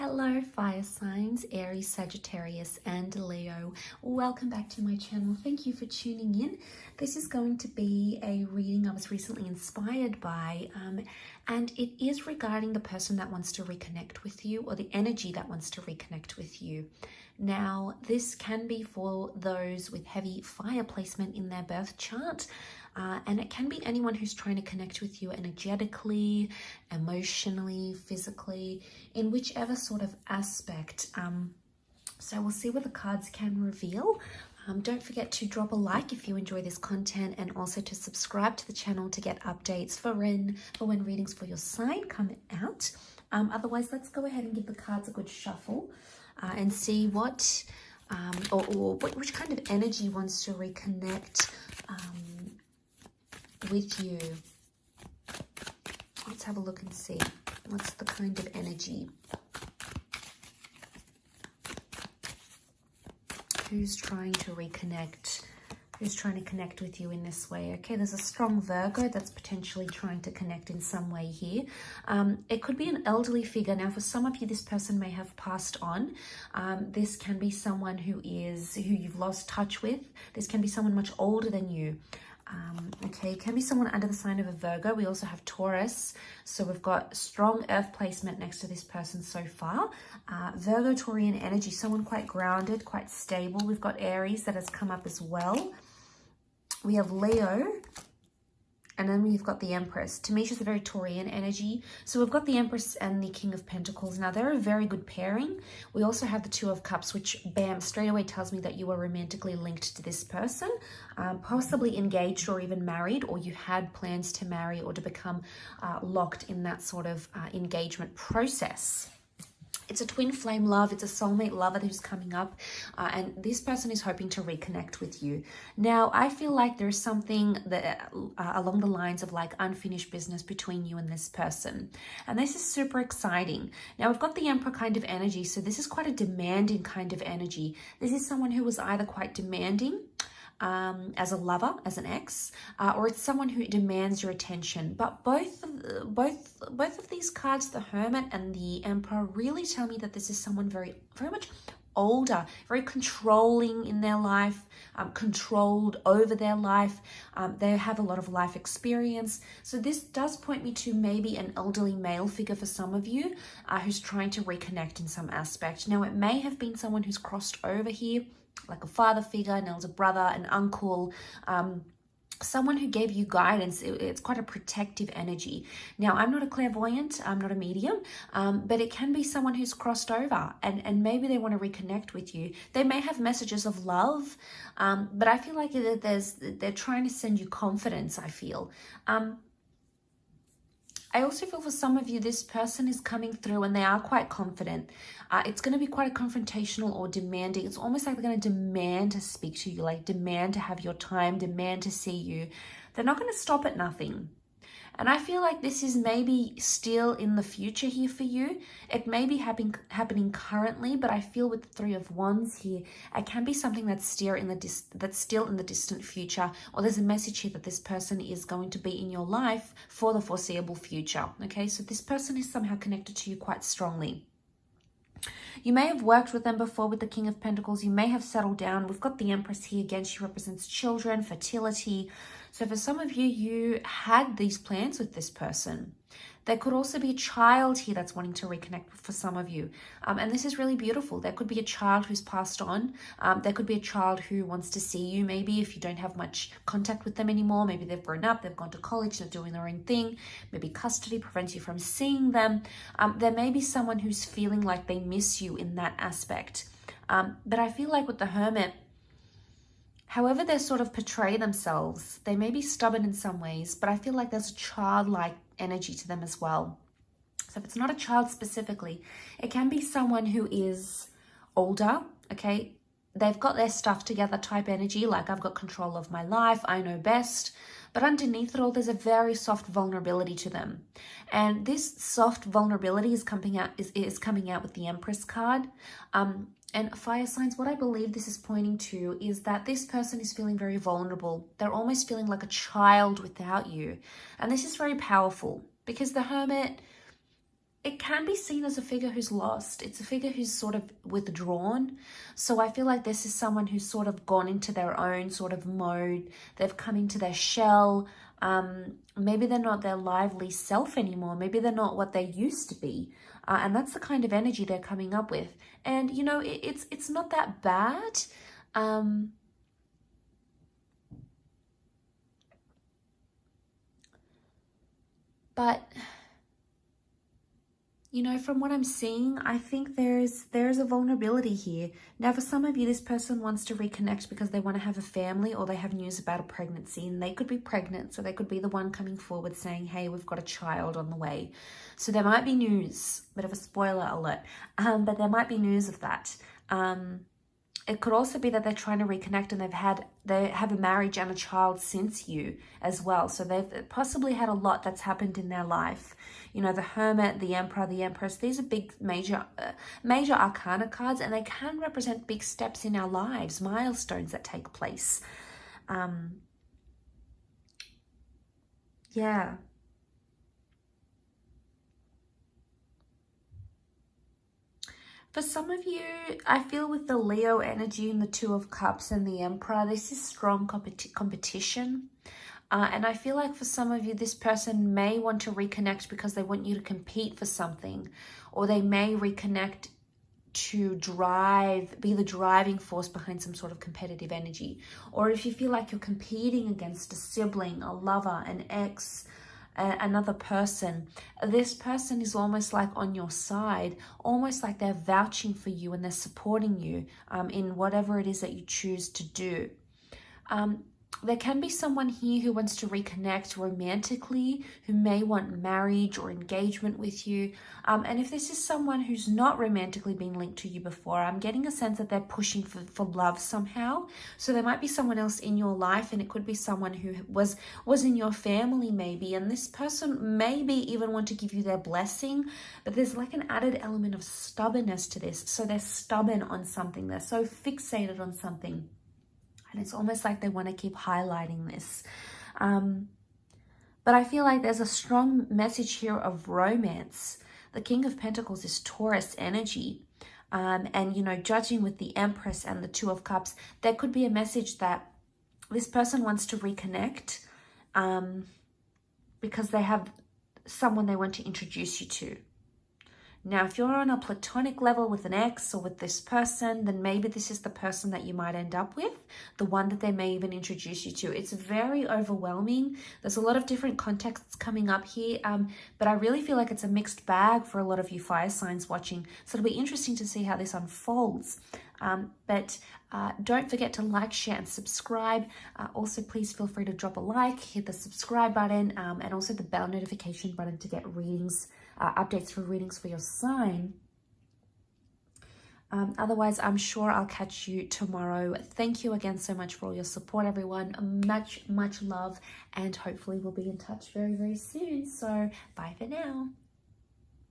Hello fire signs, Aries, Sagittarius and Leo. Welcome back to my channel. Thank you for tuning in. This is going to be a reading I was recently inspired by and it is regarding the person that wants to reconnect with you, or the energy that wants to reconnect with you. Now, this can be for those with heavy fire placement in their birth chart. And it can be anyone who's trying to connect with you energetically, emotionally, physically, in whichever sort of aspect. So we'll see what the cards can reveal. Don't forget to drop a like if you enjoy this content, and also to subscribe to the channel to get updates for when readings for your sign come out. Otherwise, let's go ahead and give the cards a good shuffle and see what, which kind of energy wants to reconnect with you. Let's have a look and see what's the kind of energy. Who's trying to reconnect? Who's trying to connect with you in this way? Okay, there's a strong Virgo that's potentially trying to connect in some way here. It could be an elderly figure. Now, for some of you, this person may have passed on. This can be someone who you've lost touch with. This can be someone much older than you. Okay, it can be someone under the sign of a Virgo. We also have Taurus, so we've got strong earth placement next to this person so far. Virgo, Taurian energy, someone quite grounded, quite stable. We've got Aries that has come up as well. We have Leo, and then we've got the Empress. To me, she's a very Taurian energy. So we've got the Empress and the King of Pentacles. Now, they're a very good pairing. We also have the Two of Cups, which, bam, straight away tells me that you are romantically linked to this person, possibly engaged or even married, or you had plans to marry or to become locked in that sort of engagement process. It's a twin flame love. It's a soulmate lover who's coming up, and this person is hoping to reconnect with you. Now, I feel like there's something that along the lines of like unfinished business between you and this person, and this is super exciting. Now, we've got the Emperor kind of energy, so this is quite a demanding kind of energy. This is someone who was either quite demanding as a lover, as an ex, or it's someone who demands your attention. But both of these cards, the Hermit and the Emperor, really tell me that this is someone very much older, very controlling in their life, controlled over their life. They have a lot of life experience. So this does point me to maybe an elderly male figure for some of you who's trying to reconnect in some aspect. Now, it may have been someone who's crossed over here, like a father figure, an elder brother, an uncle, someone who gave you guidance. It's quite a protective energy. Now, I'm not a clairvoyant, I'm not a medium, but it can be someone who's crossed over and maybe they want to reconnect with you. They may have messages of love, but I feel like they're trying to send you confidence, I feel. I also feel for some of you, this person is coming through and they are quite confident. It's going to be quite a confrontational or demanding. It's almost like they're going to demand to speak to you, like demand to have your time, demand to see you. They're not going to stop at nothing. And I feel like this is maybe still in the future here for you. It may be happening currently, but I feel with the Three of Wands here, it can be something that's still in the distant future, or there's a message here that this person is going to be in your life for the foreseeable future. Okay, so this person is somehow connected to you quite strongly. You may have worked with them before with the King of Pentacles. You may have settled down. We've got the Empress here. Again, she represents children, fertility. So for some of you, you had these plans with this person. There could also be a child here that's wanting to reconnect for some of you. And this is really beautiful. There could be a child who's passed on. There could be a child who wants to see you, maybe if you don't have much contact with them anymore. Maybe they've grown up, they've gone to college, they're doing their own thing. Maybe custody prevents you from seeing them. There may be someone who's feeling like they miss you in that aspect. But I feel like with the Hermit, however they sort of portray themselves, they may be stubborn in some ways, but I feel like there's a childlike energy to them as well. So if it's not a child specifically, it can be someone who is older, okay? They've got their stuff together type energy, like I've got control of my life, I know best. But underneath it all, there's a very soft vulnerability to them. And this soft vulnerability is coming out with the Empress card. And fire signs, what I believe this is pointing to is that this person is feeling very vulnerable. They're almost feeling like a child without you. And this is very powerful because the Hermit, it can be seen as a figure who's lost. It's a figure who's sort of withdrawn. So I feel like this is someone who's sort of gone into their own sort of mode. They've come into their shell. Maybe they're not their lively self anymore. Maybe they're not what they used to be. And that's the kind of energy they're coming up with. And, you know, it's not that bad. But, you know, from what I'm seeing, I think there's a vulnerability here. Now, for some of you, this person wants to reconnect because they want to have a family, or they have news about a pregnancy, and they could be pregnant. So they could be the one coming forward saying, hey, we've got a child on the way. So there might be news, bit of a spoiler alert, but there might be news of that. It could also be that they're trying to reconnect, and they have a marriage and a child since you as well. So they've possibly had a lot that's happened in their life. You know, the Hermit, the Emperor, the Empress, these are big major arcana cards, and they can represent big steps in our lives, milestones that take place. Yeah. For some of you, I feel with the Leo energy and the Two of Cups and the Emperor, this is strong competition. And I feel like for some of you, this person may want to reconnect because they want you to compete for something, or they may reconnect to be the driving force behind some sort of competitive energy. Or if you feel like you're competing against a sibling, a lover, an ex, another person, this person is almost like on your side, almost like they're vouching for you and they're supporting you in whatever it is that you choose to do. There can be someone here who wants to reconnect romantically, who may want marriage or engagement with you. And if this is someone who's not romantically been linked to you before, I'm getting a sense that they're pushing for love somehow. So there might be someone else in your life, and it could be someone who was in your family maybe. And this person maybe even want to give you their blessing, but there's like an added element of stubbornness to this. So they're stubborn on something. They're so fixated on something. And it's almost like they want to keep highlighting this. But I feel like there's a strong message here of romance. The King of Pentacles is Taurus energy. And, you know, judging with the Empress and the Two of Cups, there could be a message that this person wants to reconnect because they have someone they want to introduce you to. Now, if you're on a platonic level with an ex or with this person, then maybe this is the person that you might end up with, the one that they may even introduce you to. It's very overwhelming. There's a lot of different contexts coming up here, but I really feel like it's a mixed bag for a lot of you fire signs watching. So it'll be interesting to see how this unfolds. But don't forget to like, share, and subscribe. Also, please feel free to drop a like, hit the subscribe button, and also the bell notification button to get readings, updates for readings for your sign. Otherwise, I'm sure I'll catch you tomorrow. Thank you again so much for all your support, everyone. Much love, and hopefully we'll be in touch very, very soon. So bye for now.